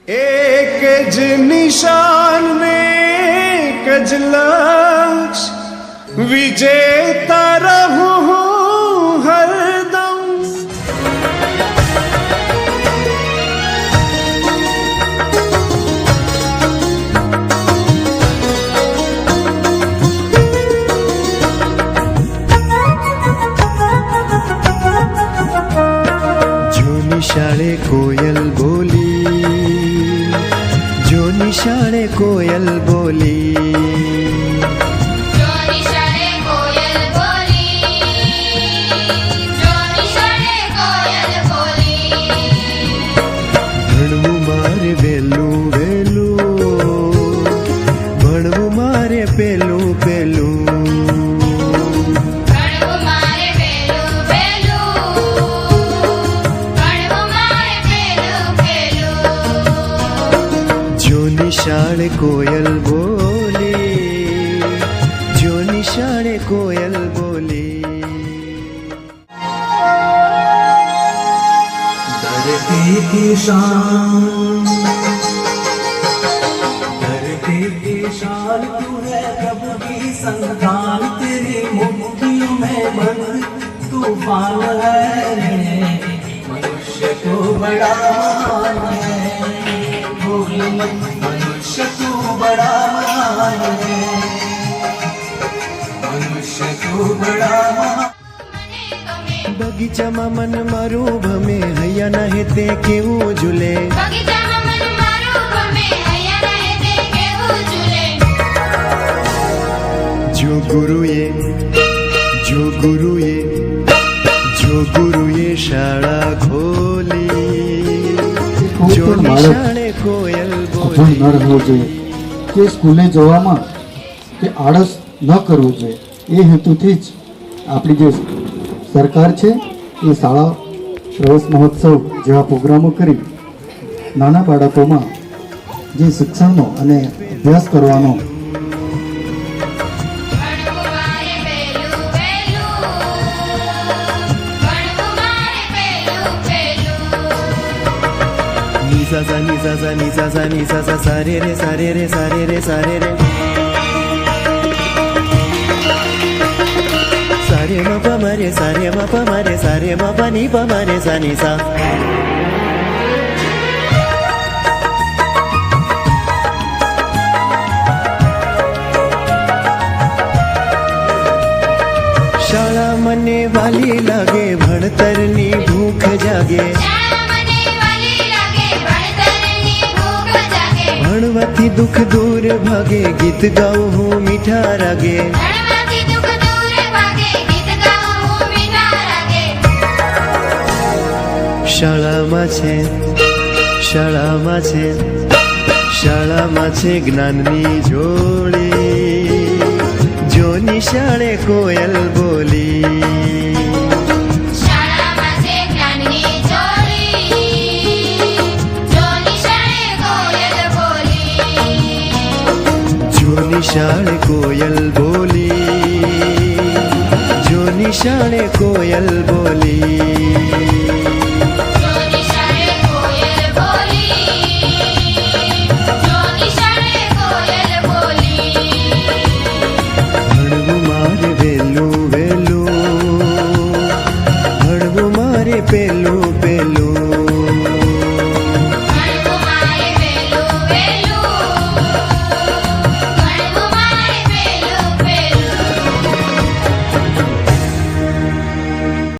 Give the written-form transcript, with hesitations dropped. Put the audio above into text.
एक ज निशान ने एक ज लक्ष्य विजेता रहूं हरदम। जो निशाळे कोयल बोली, जो निशाळे कोयल बोली, ભણવું મારે વહેલું વહેલું, ભણવું મારે પેલું પેલું, જો નિશાળે કોયલ બોલી, જો નિશાળે કોયલ બોલી। धरती की शान, धरती की शान तू है प्रभु की संतान, तेरी मुट्ठियों में बंद तूफान है रे, मनुष्य को बड़ा महान है, भूल मत मनुष्य को बड़ा महान है, मनुष्य को बड़ा महान। બગીચામાં મન મારું ભમે, હૈયા ના હેતે કેવું ઝૂલે, જો ગુરુએ, જો ગુરુએ, જો ગુરુએ શાળા ખોલી, જો નિશાળે કોયલ બોલી। ન રહેવું જોઈએ કે સ્કૂલે જવામાં કે આળસ ન કરવું જોઈએ। એ હેતુથી જ આપણી જે સરકાર છે એ શાળા પ્રવેશ મહોત્સવ જેવા પ્રોગ્રામો કરી નાના બાળકોમાં જે શિક્ષણનો અને અભ્યાસ કરવાનો નિસા સા નિસા સા નિસા સા નિસા સા સારે રે સારે રે સારે રે સારે રે सारे मा पा मारे सारे मा पा मारे सारे मा पा नी पा मारे सा नी सा। शाळा मने वाली लागे, भणतरनी भूख जागे, भणवाथी दुख दूर भागे, गीत गाऊं हूँ मीठा रागे, શાળામાં છે, શાળામાં છે, શાળામાં છે જ્ઞાનની જોડી, જો નિશાળે કોયલ બોલી, જો નિશાળે કોયલ બોલી, જો નિશાળે કોયલ બોલી।